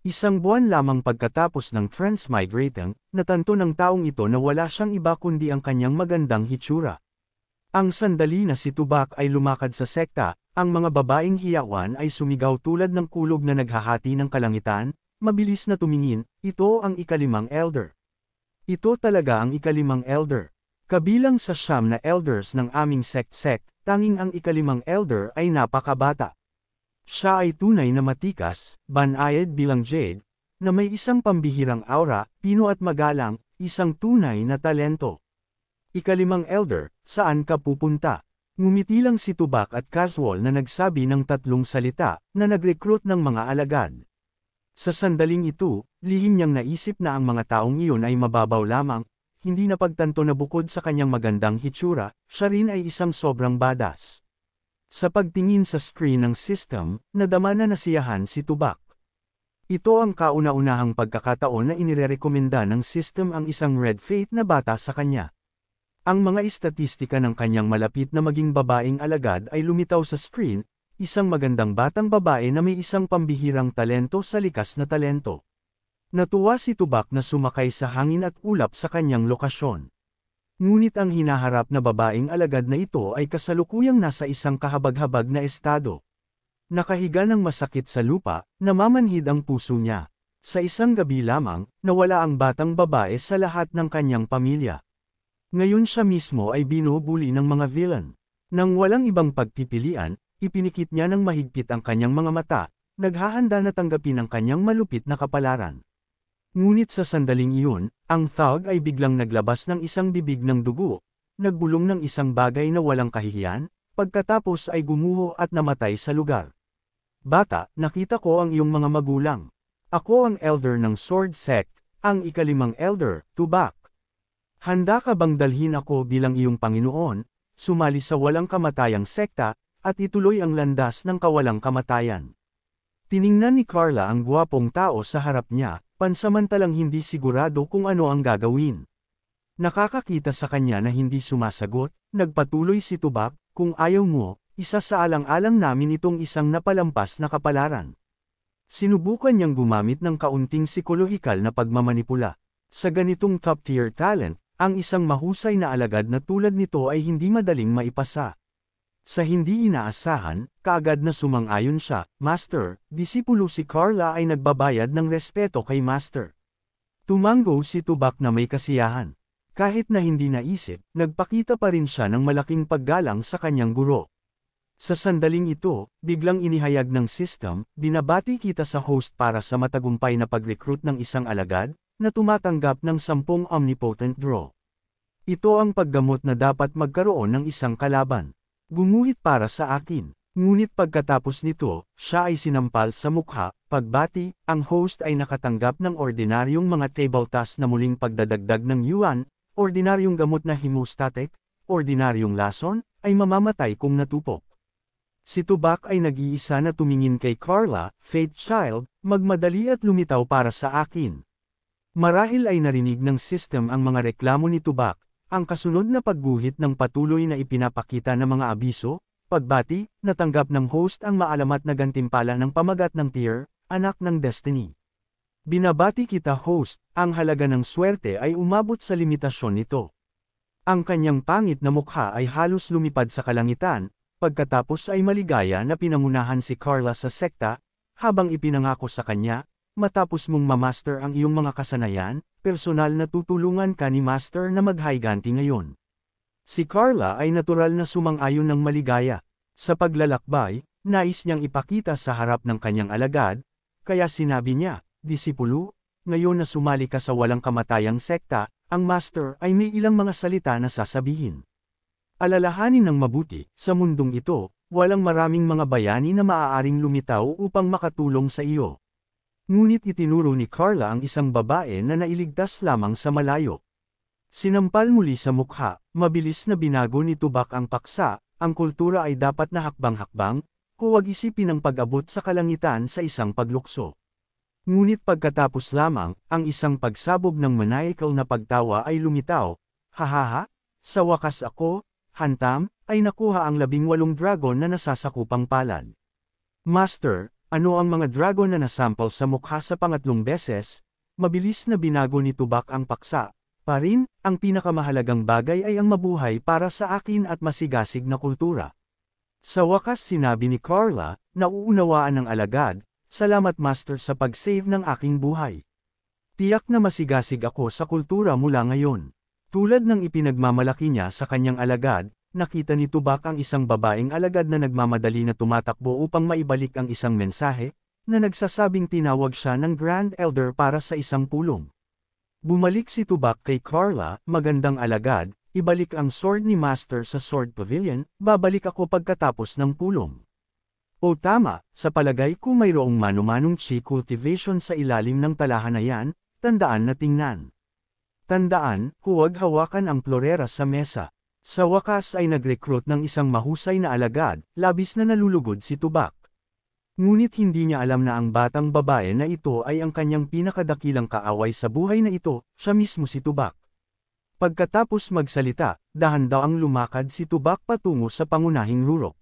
Isang buwan lamang pagkatapos ng transmigrating, natanto ng taong ito na wala siyang iba kundi ang kanyang magandang hitsura. Ang sandali na si Tubak ay lumakad sa sekta, ang mga babaeng hiyawan ay sumigaw tulad ng kulog na naghahati ng kalangitan, mabilis na tumingin, ito ang ikalimang elder. Ito talaga ang ikalimang elder. Kabilang sa siyam na elders ng aming sect, tanging ang ikalimang elder ay napakabata. Siya ay tunay na matikas, banayad bilang jade, na may isang pambihirang aura, pino at magalang, isang tunay na talento. Ikalimang elder, saan ka pupunta? Ngumiti lang si Tubak at casual na nagsabi ng tatlong salita, na nag-recruit ng mga alagad. Sa sandaling ito, lihim niyang naisip na ang mga taong iyon ay mababaw lamang, hindi napagtanto na bukod sa kanyang magandang hitsura, siya rin ay isang sobrang badass. Sa pagtingin sa screen ng system, nadama na nasiyahan si Tubak. Ito ang kauna-unahang pagkakataon na inirekomenda ng system ang isang red fate na bata sa kanya. Ang mga istatistika ng kanyang malapit na maging babaeng alagad ay lumitaw sa screen, isang magandang batang babae na may isang pambihirang talento sa likas na talento. Natuwa si Tubak na sumakay sa hangin at ulap sa kanyang lokasyon. Ngunit ang hinaharap na babaeng alagad na ito ay kasalukuyang nasa isang kahabag-habag na estado. Nakahiga ng masakit sa lupa, namamanhid ang puso niya. Sa isang gabi lamang, nawala ang batang babae sa lahat ng kanyang pamilya. Ngayon siya mismo ay binubuli ng mga villain. Nang walang ibang pagpipilian, ipinikit niya ng mahigpit ang kanyang mga mata, naghahanda na tanggapin ang kanyang malupit na kapalaran. Ngunit sa sandaling iyon, ang thug ay biglang naglabas ng isang bibig ng dugo, nagbulong ng isang bagay na walang kahihiyan, pagkatapos ay gumuho at namatay sa lugar. Bata, nakita ko ang iyong mga magulang. Ako ang elder ng Sword Sect, ang ikalimang elder, Tubak. Handa ka bang dalhin ako bilang iyong Panginoon, sumali sa walang kamatayang sekta, at ituloy ang landas ng kawalang kamatayan? Tiningnan ni Carla ang gwapong tao sa harap niya, pansamantalang hindi sigurado kung ano ang gagawin. Nakakakita sa kanya na hindi sumasagot, nagpatuloy si Tubak, kung ayaw mo, isa sa alang-alang namin itong isang napalampas na kapalaran. Sinubukan niyang gumamit ng kaunting psikolohikal na pagmamanipula. Sa ganitong top-tier talent, ang isang mahusay na alagad na tulad nito ay hindi madaling maipasa. Sa hindi inaasahan, kaagad na sumang-ayon siya, Master, disipulo si Carla ay nagbabayad ng respeto kay Master. Tumango si Tubak na may kasiyahan. Kahit na hindi naisip, nagpakita pa rin siya ng malaking paggalang sa kanyang guro. Sa sandaling ito, biglang inihayag ng system, binabati kita sa host para sa matagumpay na pag-recruit ng isang alagad, na tumatanggap ng 10 omnipotent draw. Ito ang paggamot na dapat magkaroon ng isang kalaban. Gumuhit para sa akin. Ngunit pagkatapos nito, siya ay sinampal sa mukha, pagbati, ang host ay nakatanggap ng ordinaryong mga table task na muling pagdadagdag ng yuan, ordinaryong gamot na hemostatic, ordinaryong lason, ay mamamatay kung natupok. Si Tubak ay nag-iisa na tumingin kay Carla, Faith Child, magmadali at lumitaw para sa akin. Marahil ay narinig ng system ang mga reklamo ni Tubak. Ang kasunod na pagguhit ng patuloy na ipinapakita ng mga abiso, pagbati, natanggap ng host ang maalamat na gantimpala ng pamagat ng tier, anak ng destiny. Binabati kita host, ang halaga ng swerte ay umabot sa limitasyon nito. Ang kanyang pangit na mukha ay halos lumipad sa kalangitan, pagkatapos ay maligaya na pinangunahan si Carla sa sekta, habang ipinangako sa kanya, matapos mong mamaster ang iyong mga kasanayan, personal na tutulungan ka ni Master na maghiganti ngayon. Si Carla ay natural na sumang-ayon ng maligaya. Sa paglalakbay, nais niyang ipakita sa harap ng kanyang alagad, kaya sinabi niya, Disipulo, ngayon na sumali ka sa walang kamatayang sekta, ang Master ay may ilang mga salita na sasabihin. Alalahanin ng mabuti, sa mundong ito, walang maraming mga bayani na maaaring lumitaw upang makatulong sa iyo. Ngunit itinuro ni Carla ang isang babae na nailigtas lamang sa malayo. Sinampal muli sa mukha, mabilis na binago ni Tubak ang paksa, ang kultura ay dapat na hakbang-hakbang, huwag isipin ang pag-abot sa kalangitan sa isang paglukso. Ngunit pagkatapos lamang, ang isang pagsabog ng maniacal na pagtawa ay lumitaw, hahaha, sa wakas ako, hantam, ay nakuha ang 18 dragon na nasasakupang palad. Master, Ano ang mga dragon na nasample sa mukha sa pangatlong beses? Mabilis na binago ni Tubak ang paksa. Pa rin, ang pinakamahalagang bagay ay ang mabuhay para sa akin at masigasig na kultura. Sa wakas sinabi ni Carla, nauunawaan ng alagad, salamat Master sa pag-save ng aking buhay. Tiyak na masigasig ako sa kultura mula ngayon. Tulad ng ipinagmamalaki niya sa kanyang alagad, nakita ni Tubak ang isang babaeng alagad na nagmamadali na tumatakbo upang maibalik ang isang mensahe, na nagsasabing tinawag siya ng Grand Elder para sa isang pulong. Bumalik si Tubak kay Carla, magandang alagad, ibalik ang sword ni Master sa Sword Pavilion, babalik ako pagkatapos ng pulong. O tama, sa palagay ko mayroong mano-manong chi cultivation sa ilalim ng talahan na yan, tandaan na tingnan. Tandaan, huwag hawakan ang florera sa mesa. Sa wakas ay nag-recruit ng isang mahusay na alagad, labis na nalulugod si Tubak. Ngunit hindi niya alam na ang batang babae na ito ay ang kanyang pinakadakilang kaaway sa buhay na ito, siya mismo si Tubak. Pagkatapos magsalita, dahan-dahang lumakad si Tubak patungo sa pangunahing rurok.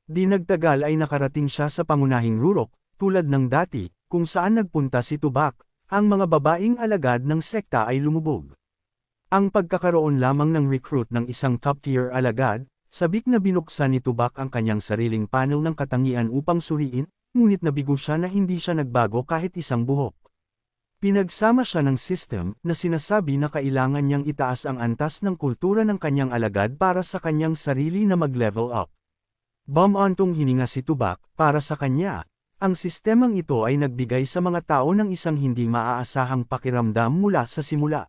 Di nagtagal ay nakarating siya sa pangunahing rurok, tulad ng dati, kung saan nagpunta si Tubak, ang mga babaeng alagad ng sekta ay lumubog. Ang pagkakaroon lamang ng recruit ng isang top-tier alagad, sabik na binuksan ni Tubak ang kanyang sariling panel ng katangian upang suriin, ngunit nabigo siya na hindi siya nagbago kahit isang buhok. Pinagsama siya ng system na sinasabi na kailangan niyang itaas ang antas ng kultura ng kanyang alagad para sa kanyang sarili na mag-level up. Bumantong hininga si Tubak, para sa kanya, ang sistemang ito ay nagbigay sa mga tao ng isang hindi maaasahang pakiramdam mula sa simula.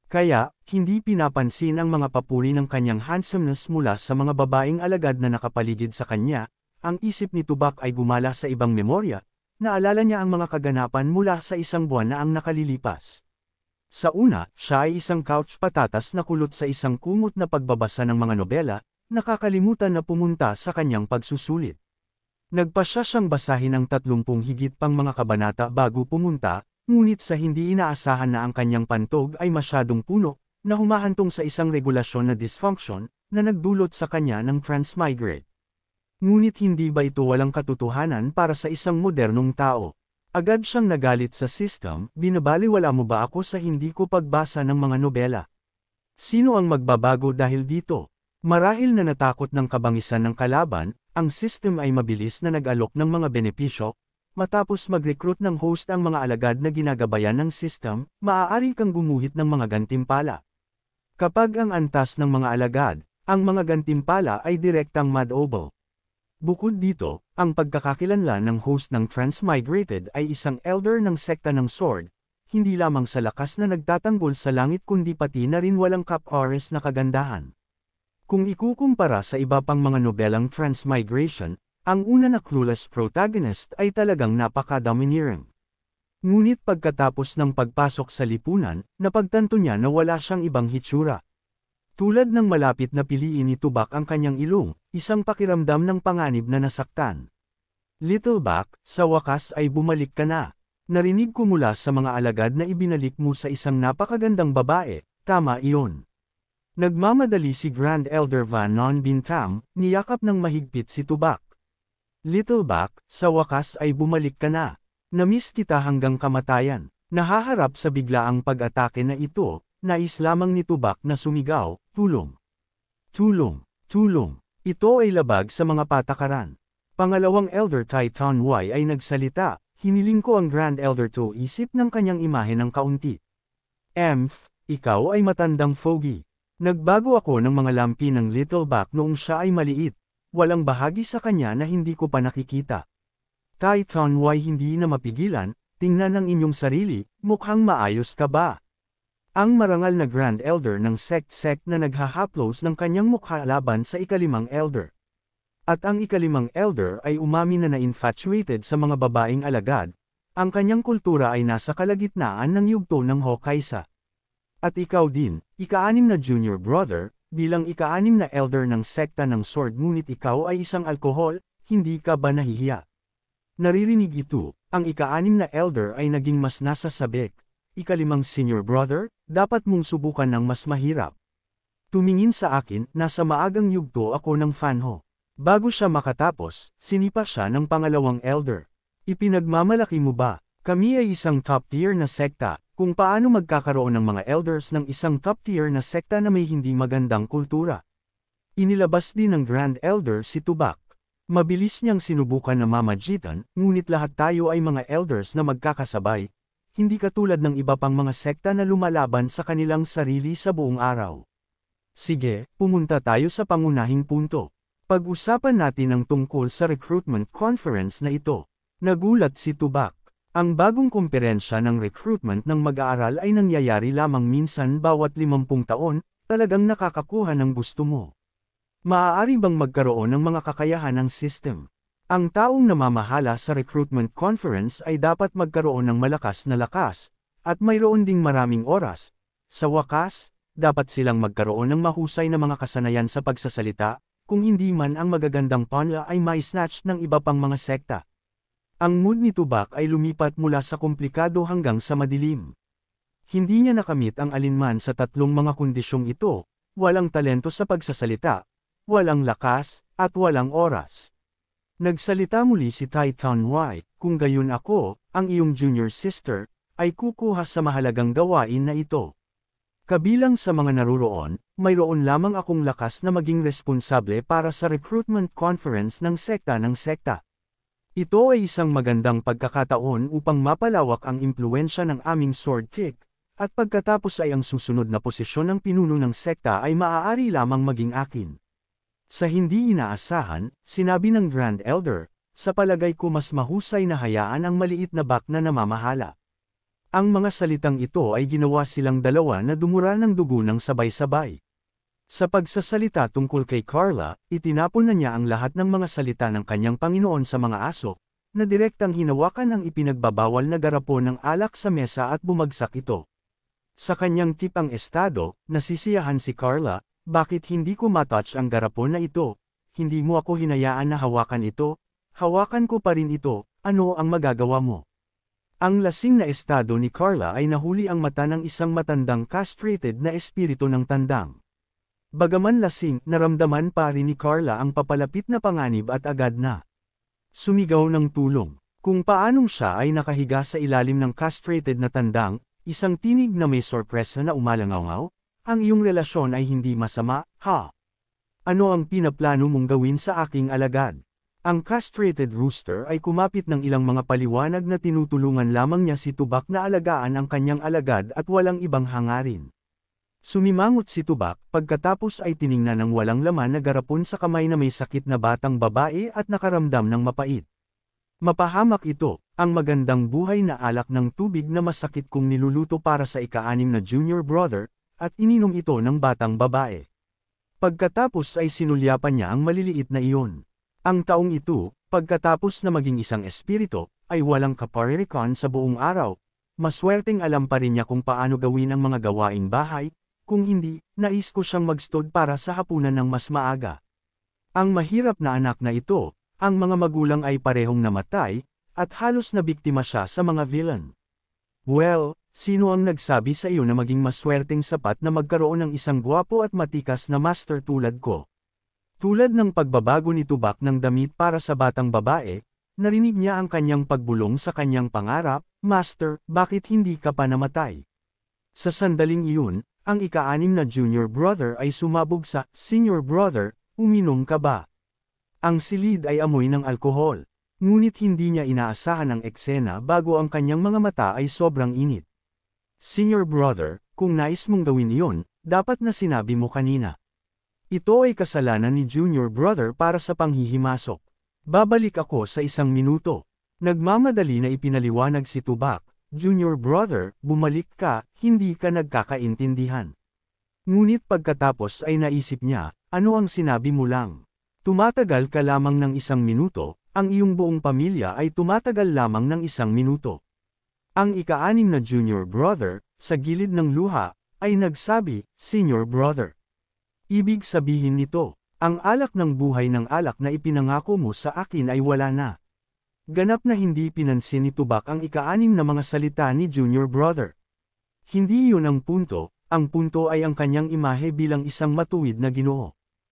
Kaya, hindi pinapansin ang mga papuri ng kanyang handsomeness mula sa mga babaeng alagad na nakapaligid sa kanya, ang isip ni Tubak ay gumala sa ibang memorya, naalala niya ang mga kaganapan mula sa isang buwan na ang nakalilipas. Sa una, siya ay isang couch patatas na kulot sa isang kumot na pagbabasa ng mga nobela, nakakalimutan na pumunta sa kanyang pagsusulit. Nagpasya siyang basahin ang 30 higit pang mga kabanata bago pumunta, ngunit sa hindi inaasahan na ang kanyang pantog ay masyadong puno, na humahantong sa isang regulasyon na dysfunction, na nagdulot sa kanya ng transmigrate. Ngunit hindi ba ito walang katotohanan para sa isang modernong tao? Agad siyang nagalit sa system, binabaliwala mo ba ako sa hindi ko pagbasa ng mga nobela? Sino ang magbabago dahil dito? Marahil na natakot ng kabangisan ng kalaban, ang system ay mabilis na nag-alok ng mga benepisyo. Matapos mag-recruit ng host ang mga alagad na ginagabayan ng system, maaari kang gumuhit ng mga gantimpala. Kapag ang antas ng mga alagad, ang mga gantimpala ay direktang mad-obel. Bukod dito, ang pagkakakilanlan ng host ng transmigrated ay isang elder ng sekta ng sword, hindi lamang sa lakas na nagtatanggol sa langit kundi pati na rin walang cap-ores na kagandahan. Kung ikukumpara sa iba pang mga nobelang transmigration, ang una na clueless protagonist ay talagang napaka-domineering. Ngunit pagkatapos ng pagpasok sa lipunan, napagtanto niya na wala siyang ibang hitsura. Tulad ng malapit na piliin ni Tubak ang kanyang ilong, isang pakiramdam ng panganib na nasaktan. Little Buck, sa wakas ay bumalik ka na. Narinig ko mula sa mga alagad na ibinalik mo sa isang napakagandang babae, tama iyon. Nagmamadali si Grand Elder Van Non Bintam, niyakap ng mahigpit si Tubak. Little Buck, sa wakas ay bumalik ka na. Namiss kita hanggang kamatayan. Nahaharap sa biglaang pag-atake na ito, nais lamang ni Tubak na sumigaw, tulong. Tulong, tulong. Ito ay labag sa mga patakaran. Pangalawang Elder Titan Y ay nagsalita, hiniling ko ang Grand Elder to isip ng kanyang imahe ng kaunti. Emph, ikaw ay matandang fogey. Nagbago ako ng mga lampi ng Little Buck noong siya ay maliit. Walang bahagi sa kanya na hindi ko pa nakikita. Titan Y hindi na mapigilan, tingnan ang inyong sarili, mukhang maayos ka ba? Ang marangal na Grand Elder ng sect na naghahaplos ng kanyang mukha laban sa ikalimang Elder. At ang ikalimang Elder ay umamin na na-infatuated sa mga babaeng alagad, ang kanyang kultura ay nasa kalagitnaan ng yugto ng Hokaisa. At ikaw din, ika-6 na junior brother, bilang ika-6 na elder ng sekta ng sword ngunit ikaw ay isang alkohol, hindi ka ba nahihiya? Naririnig ito, ang ika-6 na elder ay naging mas nasa sabik. Ika-5 senior brother, dapat mong subukan ng mas mahirap. Tumingin sa akin, nasa maagang yugto ako ng fanho. Bago siya makatapos, sinipa siya ng pangalawang elder. Ipinagmamalaki mo ba? Kami ay isang top-tier na sekta, kung paano magkakaroon ng mga elders ng isang top-tier na sekta na may hindi magandang kultura. Inilabas din ng Grand Elder si Tubak. Mabilis niyang sinubukan na mamagitan, ngunit lahat tayo ay mga elders na magkakasabay, hindi katulad ng iba pang mga sekta na lumalaban sa kanilang sarili sa buong araw. Sige, pumunta tayo sa pangunahing punto. Pag-usapan natin ang tungkol sa recruitment conference na ito. Nagulat si Tubak. Ang bagong komperensya ng recruitment ng mag-aaral ay nangyayari lamang minsan bawat 50 taon, talagang nakakakuha ng gusto mo. Maaari bang magkaroon ng mga kakayahan ng system? Ang taong namamahala sa recruitment conference ay dapat magkaroon ng malakas na lakas, at mayroon ding maraming oras. Sa wakas, dapat silang magkaroon ng mahusay na mga kasanayan sa pagsasalita, kung hindi man ang magagandang panla ay mai-snatch ng iba pang mga sekta. Ang mood ni Tubak ay lumipat mula sa komplikado hanggang sa madilim. Hindi niya nakamit ang alinman sa tatlong mga kondisyong ito, walang talento sa pagsasalita, walang lakas, at walang oras. Nagsalita muli si Titan White, kung gayon ako, ang iyong junior sister, ay kukuha sa mahalagang gawain na ito. Kabilang sa mga naruroon, mayroon lamang akong lakas na maging responsable para sa recruitment conference ng sekta. Ito ay isang magandang pagkakataon upang mapalawak ang impluwensya ng aming sword kick, at pagkatapos ay ang susunod na posisyon ng pinuno ng sekta ay maaari lamang maging akin. Sa hindi inaasahan, sinabi ng Grand Elder, sa palagay ko mas mahusay na hayaan ang maliit na bak na namamahala. Ang mga salitang ito ay ginawa silang dalawa na dumura ng dugo ng sabay-sabay. Sa pagsasalita tungkol kay Carla, itinapon na niya ang lahat ng mga salita ng kanyang Panginoon sa mga aso, na direktang hinawakan ang ipinagbabawal na garapon ng alak sa mesa at bumagsak ito. Sa kanyang tipang estado, nasisiyahan si Carla, bakit hindi ko matouch ang garapon na ito? Hindi mo ako hinayaan na hawakan ito? Hawakan ko pa rin ito, ano ang magagawa mo? Ang lasing na estado ni Carla ay nahuli ang mata ng isang matandang castrated na espiritu ng tandang. Bagaman lasing, naramdaman pa rin ni Carla ang papalapit na panganib at agad na sumigaw ng tulong. Kung paanong siya ay nakahiga sa ilalim ng castrated na tandang, isang tinig na may sorpresa na umalangaw, ang iyong relasyon ay hindi masama, ha? Ano ang pinaplano mong gawin sa aking alagad? Ang castrated rooster ay kumapit ng ilang mga paliwanag na tinutulungan lamang niya si Tubak na alagaan ang kanyang alagad at walang ibang hangarin. Sumimangot si Tubak, pagkatapos ay tiningnan ng walang laman na garapon sa kamay na may sakit na batang babae at nakaramdam ng mapait. Mapahamak ito, ang magandang buhay na alak ng tubig na masakit kung niluluto para sa ika-6 na junior brother, at ininom ito ng batang babae. Pagkatapos ay sinulyapan niya ang maliliit na iyon. Ang taong ito, pagkatapos na maging isang espiritu, ay walang kaparirikan sa buong araw. Maswerteng alam pa rin niya kung paano gawin ang mga gawaing bahay. Kung hindi, nais ko siyang mag-stud para sa hapunan ng mas maaga. Ang mahirap na anak na ito, ang mga magulang ay parehong namatay, at halos na biktima siya sa mga villain. Well, sino ang nagsabi sa iyo na maging maswerteng sapat na magkaroon ng isang gwapo at matikas na master tulad ko? Tulad ng pagbabago ni Tubak ng damit para sa batang babae, narinig niya ang kanyang pagbulong sa kanyang pangarap, Master, bakit hindi ka pa namatay? Sa sandaling iyon, ang ika-6 na junior brother ay sumabog sa, Senior brother, uminom ka ba? Ang silid ay amoy ng alkohol. Ngunit hindi niya inaasahan ang eksena bago ang kanyang mga mata ay sobrang init. Senior brother, kung nais mong gawin iyon, dapat na sinabi mo kanina. Ito ay kasalanan ni junior brother para sa panghihimasok. Babalik ako sa 1 minuto. Nagmamadali na ipinaliwanag si Tubak. Junior brother, bumalik ka, hindi ka nagkakaintindihan. Ngunit pagkatapos ay naisip niya, ano ang sinabi mo lang? Tumatagal ka lamang ng 1 minuto, ang iyong buong pamilya ay tumatagal lamang ng 1 minuto. Ang ika-6 na junior brother, sa gilid ng luha, ay nagsabi, Senior brother. Ibig sabihin nito, ang alak ng buhay ng alak na ipinangako mo sa akin ay wala na. Ganap na hindi pinansin ni Tubak ang ika-6 na mga salita ni junior brother. Hindi yun ang punto ay ang kanyang imahe bilang isang matuwid na Ginoo.